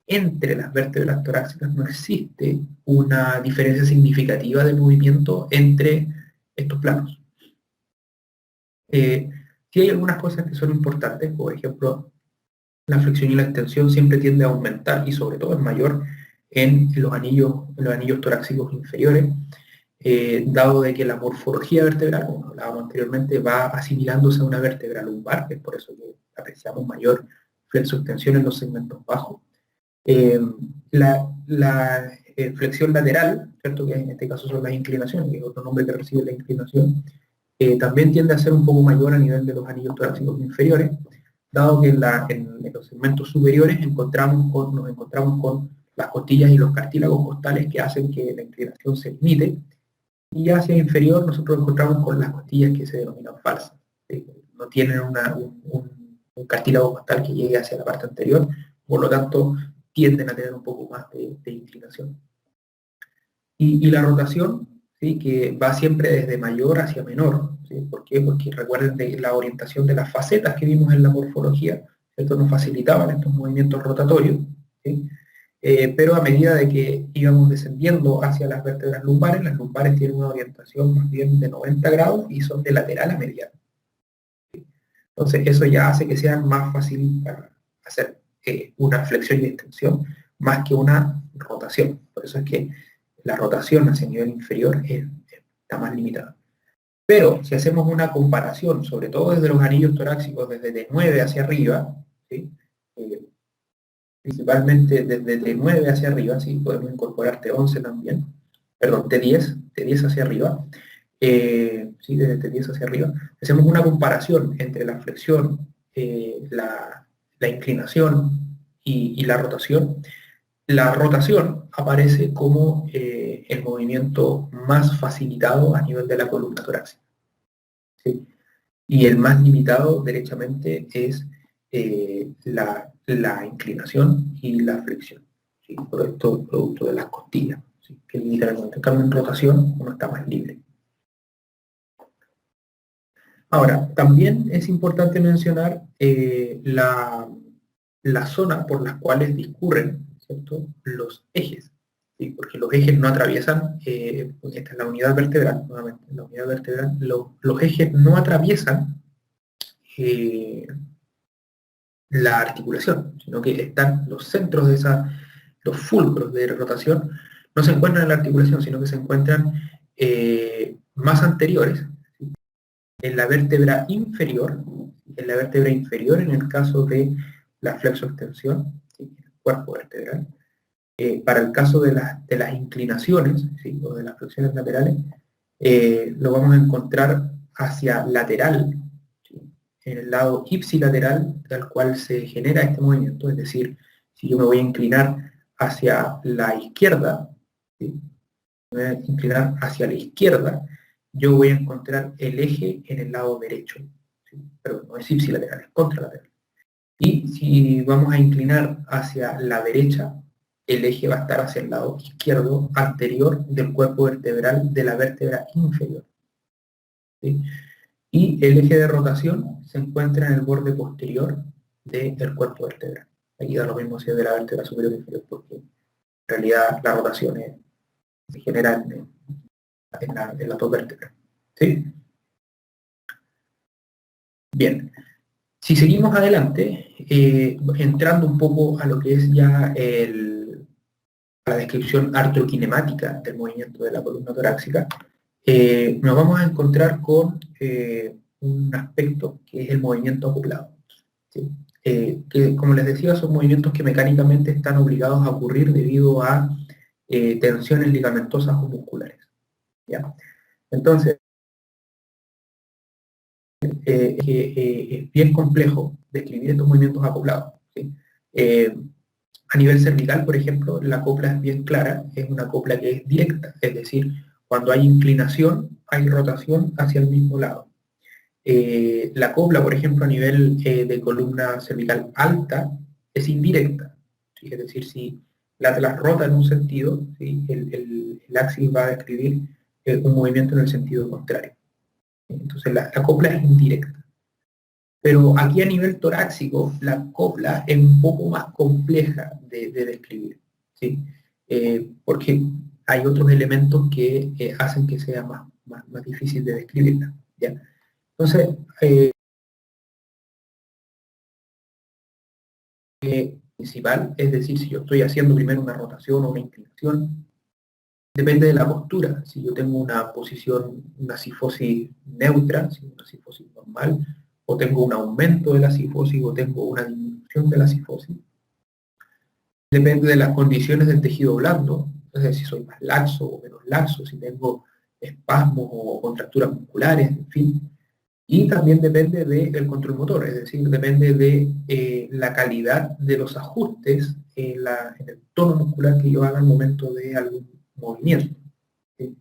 S1: entre las vértebras torácicas no existe una diferencia significativa de movimiento entre estos planos. Sí hay algunas cosas que son importantes, por ejemplo, la flexión y la extensión siempre tiende a aumentar y sobre todo es mayor en los anillos torácicos inferiores, dado de que la morfología vertebral, como hablábamos anteriormente, va asimilándose a una vértebra lumbar, que es por eso que apreciamos mayor flexo-extensión en los segmentos bajos. La flexión lateral, ¿cierto?, que en este caso son las inclinaciones, que es otro nombre que recibe la inclinación, también tiende a ser un poco mayor a nivel de los anillos torácicos inferiores, dado que en los segmentos superiores nos encontramos con las costillas y los cartílagos costales que hacen que la inclinación se limite, y hacia inferior nosotros encontramos con las costillas que se denominan falsas, ¿sí? No tienen un cartílago costal que llegue hacia la parte anterior, por lo tanto tienden a tener un poco más de inclinación. Y la rotación, ¿sí?, que va siempre desde mayor hacia menor, ¿sí? ¿Por qué? Porque recuerden de la orientación de las facetas que vimos en la morfología, esto nos facilitaban estos movimientos rotatorios, ¿sí? Pero a medida de que íbamos descendiendo hacia las vértebras lumbares, las lumbares tienen una orientación más bien de 90 grados y son de lateral a medial, ¿sí? Entonces eso ya hace que sea más fácil para hacer una flexión y extensión más que una rotación. Por eso es que la rotación hacia el nivel inferior está más limitada. Pero si hacemos una comparación, sobre todo desde los anillos torácicos, desde T9 hacia arriba, ¿sí?, principalmente desde T9 hacia arriba, ¿sí?, podemos incorporar T11 también, perdón, T10 hacia arriba, ¿sí?, desde T10 hacia arriba, hacemos una comparación entre la flexión, la inclinación y la rotación. La rotación aparece como el movimiento más facilitado a nivel de la columna torácica, ¿sí? Y el más limitado, derechamente, es la inclinación y la flexión, ¿sí?, por esto producto de las costillas, ¿sí?, que limitan el movimiento. En cambio, en rotación uno está más libre. Ahora, también es importante mencionar la zona por las cuales discurren, ¿cierto?, los ejes, ¿sí? Porque los ejes no atraviesan, esta es la unidad vertebral, nuevamente, la unidad vertebral, los ejes no atraviesan la articulación, sino que están los centros de los fulcros de rotación, no se encuentran en la articulación, sino que se encuentran más anteriores, ¿sí?, en la vértebra inferior, en el caso de la flexoextensión, ¿sí?, el cuerpo vertebral. Para el caso de las inclinaciones, ¿sí?, o de las flexiones laterales, lo vamos a encontrar hacia lateral, ¿sí?, en el lado ipsilateral al cual se genera este movimiento, es decir, si yo me voy a inclinar hacia la izquierda, ¿sí?, me voy a inclinar hacia la izquierda, yo voy a encontrar el eje en el lado derecho, ¿sí?, pero no es ipsilateral, es contralateral. Y si vamos a inclinar hacia la derecha, el eje va a estar hacia el lado izquierdo anterior del cuerpo vertebral de la vértebra inferior, ¿sí? Y el eje de rotación se encuentra en el borde posterior del cuerpo vertebral. Aquí da lo mismo si es de la vértebra superior o inferior, porque en realidad la rotación se genera en las dos vértebras, ¿sí? Bien, si seguimos adelante, entrando un poco a lo que es ya la descripción artroquinemática del movimiento de la columna torácica, nos vamos a encontrar con un aspecto que es el movimiento acoplado, ¿sí? Que, como les decía, son movimientos que mecánicamente están obligados a ocurrir debido a tensiones ligamentosas o musculares, ¿ya? Entonces, es bien complejo describir estos movimientos acoplados, ¿sí? A nivel cervical, por ejemplo, la copla es bien clara, es una copla que es directa, es decir, cuando hay inclinación, hay rotación hacia el mismo lado. La copla, por ejemplo, a nivel de columna cervical alta, es indirecta, ¿sí? Es decir, si la atlas rota en un sentido, ¿sí?, el axis va a describir un movimiento en el sentido contrario. Entonces, la copla es indirecta. Pero aquí a nivel torácico, la copla es un poco más compleja de describir, ¿sí? Porque hay otros elementos que hacen que sea más difícil de describirla, ¿ya? Entonces, principal, es decir, si yo estoy haciendo primero una rotación o una inclinación, depende de la postura. Si yo tengo una posición, una cifosis neutra, una cifosis normal, o tengo un aumento de la cifosis, o tengo una disminución de la cifosis, depende de las condiciones del tejido blando, es decir, si soy más laxo o menos laxo, si tengo espasmos o contracturas musculares, en fin. Y también depende del control motor, es decir, depende de la calidad de los ajustes en el tono muscular que yo haga al momento de algún movimiento, ¿sí?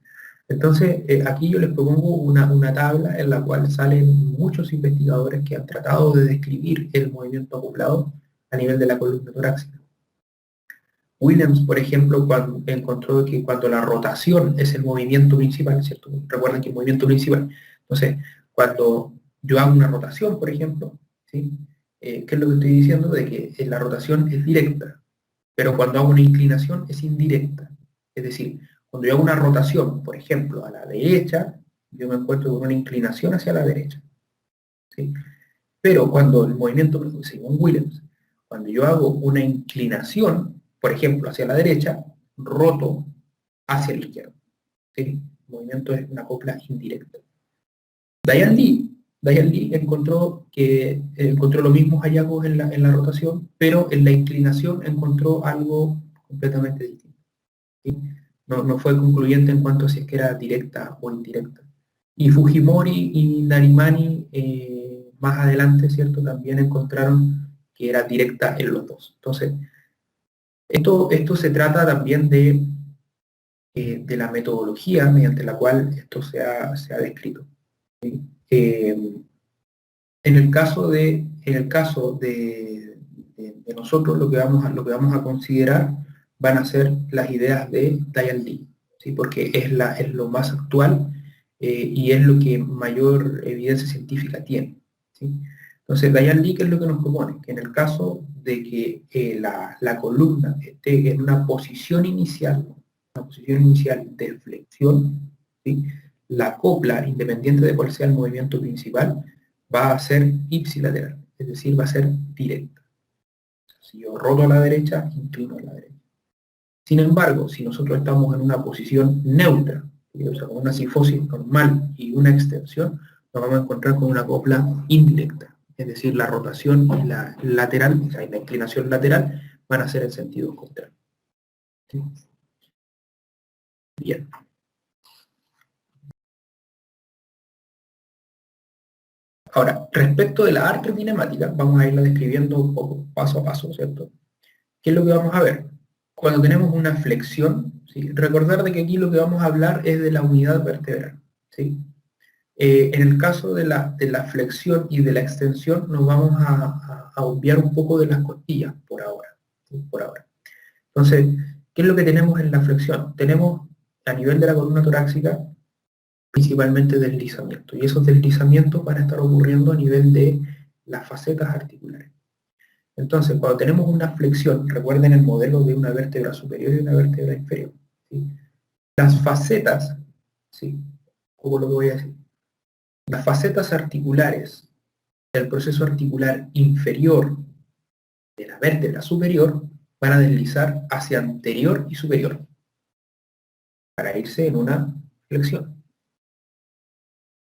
S1: Entonces, aquí yo les propongo una tabla en la cual salen muchos investigadores que han tratado de describir el movimiento acoplado a nivel de la columna torácica. Williams, por ejemplo, cuando encontró que cuando la rotación es el movimiento principal, ¿cierto? Recuerden que el movimiento principal. Entonces, cuando yo hago una rotación, por ejemplo, ¿sí?, ¿qué es lo que estoy diciendo? De que la rotación es directa, pero cuando hago una inclinación es indirecta. Es decir, cuando yo hago una rotación, por ejemplo, a la derecha, yo me encuentro con una inclinación hacia la derecha, ¿sí? Pero cuando el movimiento, según Williams, cuando yo hago una inclinación, por ejemplo, hacia la derecha, roto hacia la izquierda, ¿sí? El movimiento es una copla indirecta. Diane Lee encontró los mismos hallazgos en la rotación, pero en la inclinación encontró algo completamente distinto, ¿sí? No fue concluyente en cuanto a si es que era directa o indirecta. Y Fujimori y Narimani más adelante, ¿cierto?, también encontraron que era directa en los dos. Entonces, esto se trata también de la metodología mediante la cual esto se ha descrito, ¿sí? En el caso de nosotros, lo que vamos a considerar van a ser las ideas de Diane Lee, ¿sí?, porque es lo más actual y es lo que mayor evidencia científica tiene, ¿sí? Entonces, Diane Lee, ¿qué es lo que nos propone? Que en el caso de que la columna esté en una posición inicial de flexión, ¿sí? La copla, independiente de cuál sea el movimiento principal, va a ser ipsilateral, es decir, va a ser directa. Si yo roto a la derecha, inclino a la derecha. Sin embargo, si nosotros estamos en una posición neutra, o sea, con una cifosis normal y una extensión, nos vamos a encontrar con una copla indirecta. Es decir, la rotación y la lateral, o sea, la inclinación lateral, van a ser en sentido contrario. ¿Sí? Bien. Ahora, respecto de la arte cinemática, vamos a irla describiendo un poco, paso a paso, ¿cierto? ¿Qué es lo que vamos a ver? Cuando tenemos una flexión, ¿sí? Recordar de que aquí lo que vamos a hablar es de la unidad vertebral, ¿sí? En el caso de la flexión y de la extensión, nos vamos a obviar un poco de las costillas por ahora, ¿sí? Por ahora. Entonces, ¿qué es lo que tenemos en la flexión? Tenemos a nivel de la columna torácica principalmente deslizamiento, y esos deslizamientos van a estar ocurriendo a nivel de las facetas articulares. Entonces, cuando tenemos una flexión, recuerden el modelo de una vértebra superior y una vértebra inferior, ¿sí? Las facetas, ¿sí? Como lo que voy a decir, las facetas articulares del proceso articular inferior de la vértebra superior van a deslizar hacia anterior y superior para irse en una flexión,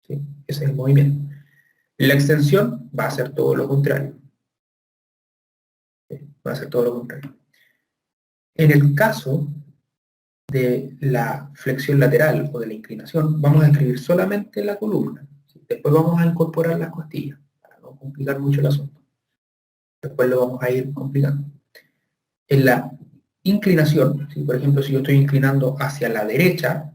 S1: ¿sí? Ese es el movimiento. La extensión va a ser todo lo contrario, ¿sí? Va a ser todo lo contrario. En el caso de la flexión lateral o de la inclinación, vamos a escribir solamente la columna, ¿sí? Después vamos a incorporar las costillas, para no complicar mucho el asunto. Después lo vamos a ir complicando. En la inclinación, ¿sí? Por ejemplo, si yo estoy inclinando hacia la derecha,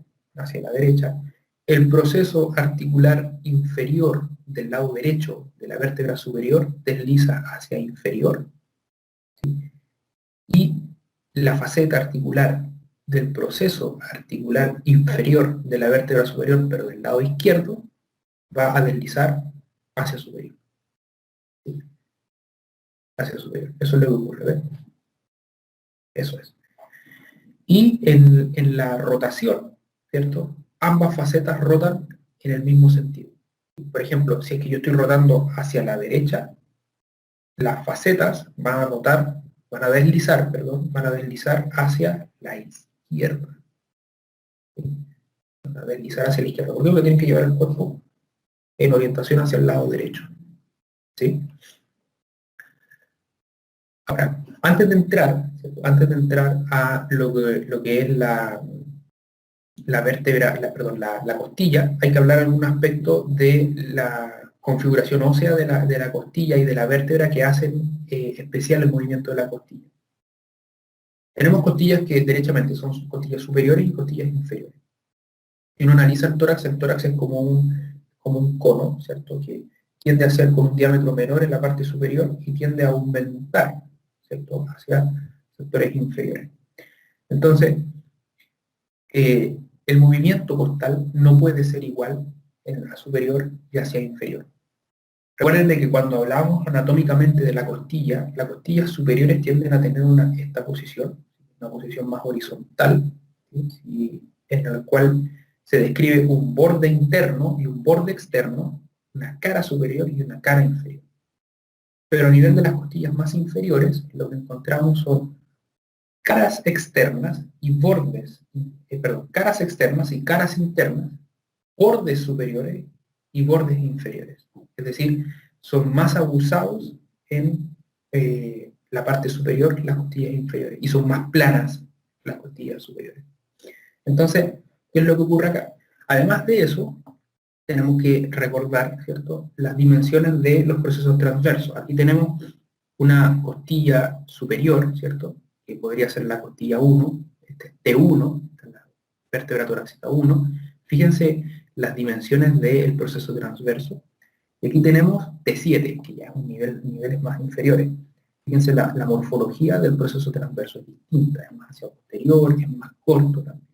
S1: el proceso articular inferior del lado derecho de la vértebra superior desliza hacia inferior, ¿sí? Y la faceta articular del proceso articular inferior de la vértebra superior, pero del lado izquierdo, va a deslizar hacia superior, ¿sí? Hacia superior. Eso es lo que ocurre, ¿ves? Eso es. Y en la rotación, ¿cierto? Ambas facetas rotan en el mismo sentido. Por ejemplo, si es que yo estoy rotando hacia la derecha, las facetas van a rotar, van a deslizar hacia la izquierda. ¿Sí? Van a deslizar hacia la izquierda. Porque tienen que llevar el cuerpo en orientación hacia el lado derecho. ¿Sí? Ahora, antes de entrar, ¿cierto? Antes de entrar a lo que es la vértebra, la costilla, hay que hablar en algún aspecto de la configuración ósea de la costilla y de la vértebra que hacen especial el movimiento de la costilla. Tenemos costillas que derechamente son costillas superiores y costillas inferiores. Si uno analiza el tórax es como un cono, ¿cierto? Que tiende a ser con un diámetro menor en la parte superior y tiende a aumentar, ¿cierto? Hacia sectores inferiores. Entonces, el movimiento costal no puede ser igual en la superior y hacia inferior. Recuerden de que cuando hablamos anatómicamente de la costilla, las costillas superiores tienden a tener esta posición, una posición más horizontal, ¿sí? Y en la cual se describe un borde interno y un borde externo, una cara superior y una cara inferior. Pero a nivel de las costillas más inferiores, lo que encontramos son caras externas y caras externas y caras internas, bordes superiores y bordes inferiores. Es decir, son más abusados en la parte superior que las costillas inferiores y son más planas las costillas superiores. Entonces, ¿qué es lo que ocurre acá? Además de eso, tenemos que recordar, ¿cierto?, las dimensiones de los procesos transversos. Aquí tenemos una costilla superior, ¿cierto?, que podría ser la costilla 1, este es T1, la vértebra torácica 1. Fíjense las dimensiones del proceso transverso. Y aquí tenemos T7, que ya es niveles más inferiores. Fíjense la morfología del proceso transverso es distinta, es más hacia posterior, es más corto también.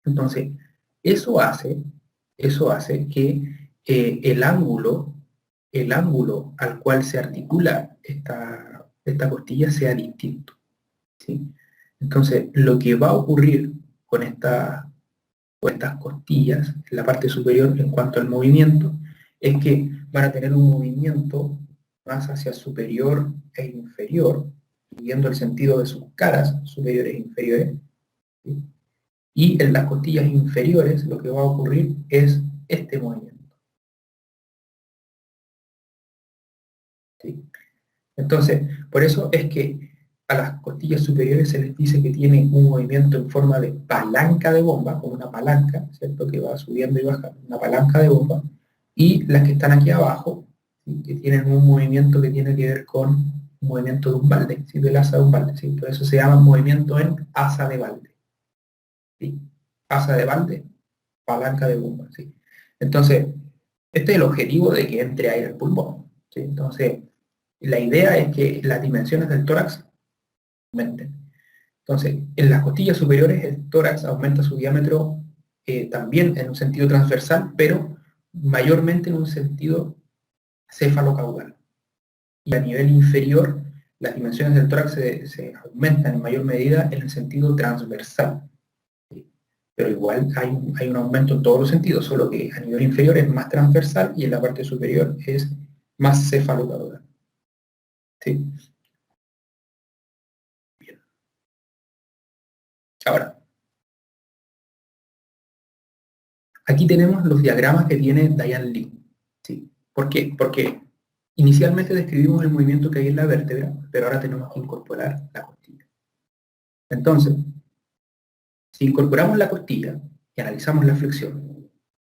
S1: Entonces, eso hace que el ángulo el ángulo al cual se articula esta costilla sea distinto, ¿sí? Entonces, lo que va a ocurrir con estas costillas en la parte superior en cuanto al movimiento es que van a tener un movimiento más hacia superior e inferior, siguiendo el sentido de sus caras superiores e inferiores, ¿sí? Y en las costillas inferiores lo que va a ocurrir es este movimiento, ¿sí? Entonces, por eso es que a las costillas superiores se les dice que tiene un movimiento en forma de palanca de bomba, como una palanca, ¿cierto? Que va subiendo y bajando, una palanca de bomba, y las que están aquí abajo, ¿sí? Que tienen un movimiento que tiene que ver con un movimiento de un balde, ¿sí? Del asa de un balde, ¿sí? Por eso se llama movimiento en asa de balde, ¿sí? Asa de balde, palanca de bomba, ¿sí? Entonces, este es el objetivo de que entre aire al pulmón, ¿sí? Entonces, la idea es que las dimensiones del tórax aumenten. Entonces, en las costillas superiores el tórax aumenta su diámetro también en un sentido transversal, pero mayormente en un sentido cefalocaudal. Y a nivel inferior, las dimensiones del tórax se aumentan en mayor medida en el sentido transversal. Pero igual hay un aumento en todos los sentidos, solo que a nivel inferior es más transversal y en la parte superior es más cefalocaudal. ¿Sí? Bien. Ahora, aquí tenemos los diagramas que tiene Diane Lee. ¿Sí? ¿Por qué? Porque inicialmente describimos el movimiento que hay en la vértebra, pero ahora tenemos que incorporar la costilla. Entonces, si incorporamos la costilla y analizamos la flexión,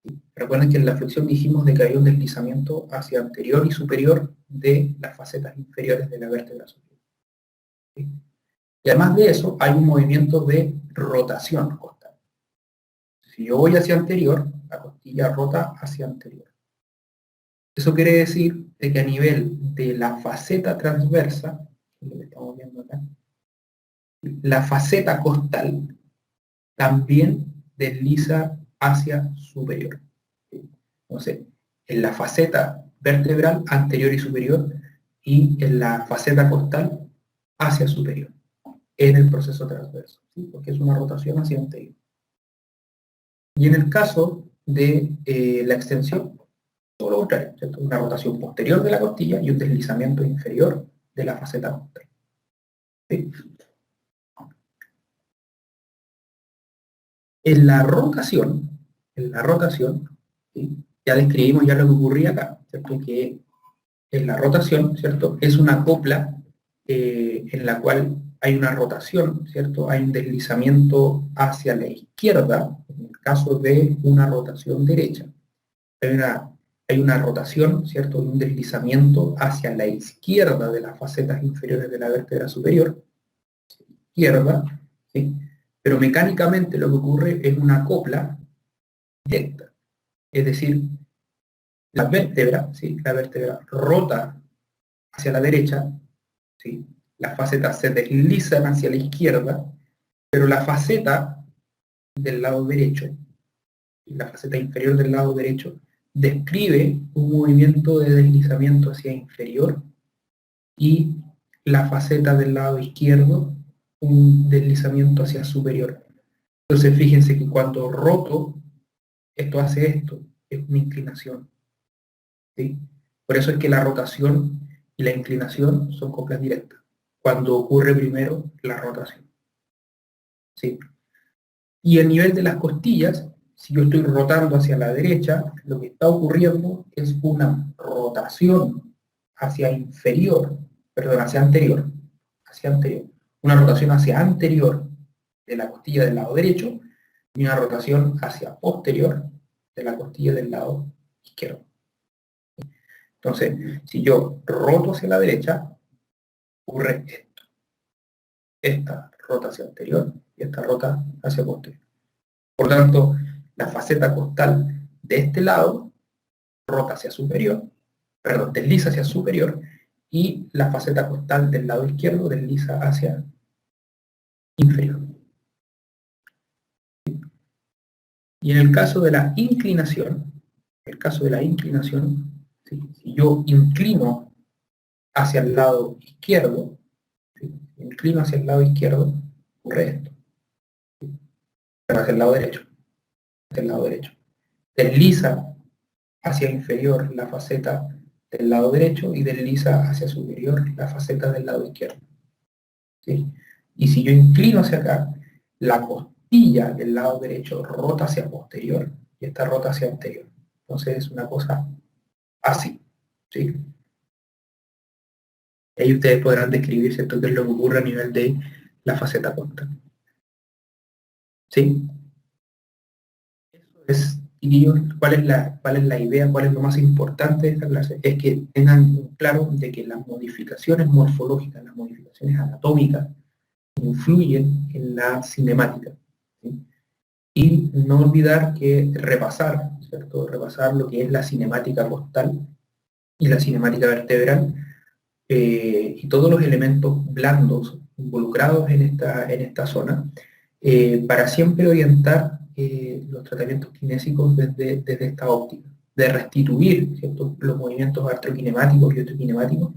S1: ¿sí? Recuerden que en la flexión dijimos de que hay un deslizamiento hacia anterior y superior de las facetas inferiores de la vértebra superior, ¿sí? Y además de eso, hay un movimiento de rotación costal. Si yo voy hacia anterior, la costilla rota hacia anterior. Eso quiere decir de que a nivel de la faceta transversa, que es lo que estamos viendo acá, la faceta costal también desliza hacia superior. Entonces, en la faceta vertebral anterior y superior y en la faceta costal hacia superior, en el proceso transverso, ¿sí? Porque es una rotación hacia anterior. Y en el caso de la extensión, todo lo contrario, ¿cierto? Una rotación posterior de la costilla y un deslizamiento inferior de la faceta costal. ¿Sí? En la rotación, ¿sí? Ya describimos ya lo que ocurría acá, ¿cierto? Que en la rotación, ¿cierto? Es una copla en la cual hay una rotación, ¿cierto? Hay un deslizamiento hacia la izquierda, en el caso de una rotación derecha. Hay una rotación, ¿cierto? Un deslizamiento hacia la izquierda de las facetas inferiores de la vértebra superior, izquierda, ¿sí? Pero mecánicamente lo que ocurre es una copla directa. Es decir, ¿sí? La vértebra rota hacia la derecha, ¿sí? Las facetas se deslizan hacia la izquierda, pero la faceta del lado derecho, la faceta inferior del lado derecho, describe un movimiento de deslizamiento hacia inferior y la faceta del lado izquierdo un deslizamiento hacia superior. Entonces fíjense que cuando roto, esto hace esto, es una inclinación, ¿sí? Por eso es que la rotación y la inclinación son coplas directas, cuando ocurre primero la rotación, ¿sí? Y el nivel de las costillas, si yo estoy rotando hacia la derecha, lo que está ocurriendo es una rotación hacia inferior, perdón, hacia anterior, una rotación hacia anterior de la costilla del lado derecho y una rotación hacia posterior de la costilla del lado izquierdo. Entonces, si yo roto hacia la derecha, ocurre esto. Esta rota hacia anterior y esta rota hacia posterior. Por tanto, la faceta costal de este lado rota hacia superior, perdón, desliza hacia superior, y la faceta costal del lado izquierdo desliza hacia inferior. Y en el caso de la inclinación, ¿sí? ¿sí? Si yo inclino hacia el lado izquierdo, ¿sí? Inclino hacia el lado izquierdo, ocurre esto. Pero hacia el lado derecho, hacia el lado derecho. Desliza hacia inferior la faceta del lado derecho y desliza hacia superior la faceta del lado izquierdo. ¿Sí? Y si yo inclino hacia acá, la costilla del lado derecho rota hacia posterior y esta rota hacia anterior. Entonces es una cosa así. ¿Sí? Ahí ustedes podrán describir, ¿cierto?, qué es lo que ocurre a nivel de la faceta costal. ¿Sí? Eso es, chiquillos, ¿cuál es la idea, cuál es lo más importante de esta clase? Es que tengan claro de que las modificaciones morfológicas, las modificaciones anatómicas, influyen en la cinemática. ¿Sí? Y no olvidar que repasar, ¿cierto? Repasar lo que es la cinemática costal y la cinemática vertebral y todos los elementos blandos involucrados en esta zona para siempre orientar los tratamientos kinésicos desde esta óptica, de restituir, ¿cierto?, los movimientos artrokinemáticos y otokinemáticos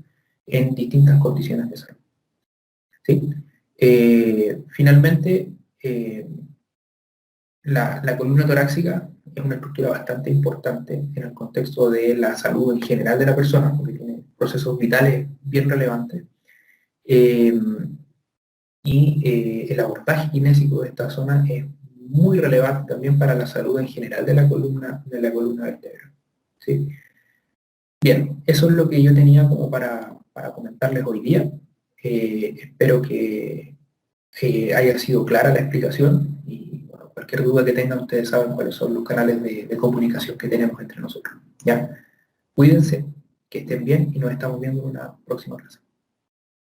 S1: en distintas condiciones de salud. ¿Sí? Finalmente, la columna torácica es una estructura bastante importante en el contexto de la salud en general de la persona, porque tiene procesos vitales bien relevantes. El abordaje kinésico de esta zona es muy relevante también para la salud en general de la columna vertebral. ¿Sí? Bien, eso es lo que yo tenía como para comentarles hoy día. Espero que haya sido clara la explicación y bueno, cualquier duda que tengan, ustedes saben cuáles son los canales de comunicación que tenemos entre nosotros. ¿Ya? Cuídense, que estén bien y nos estamos viendo en una próxima clase.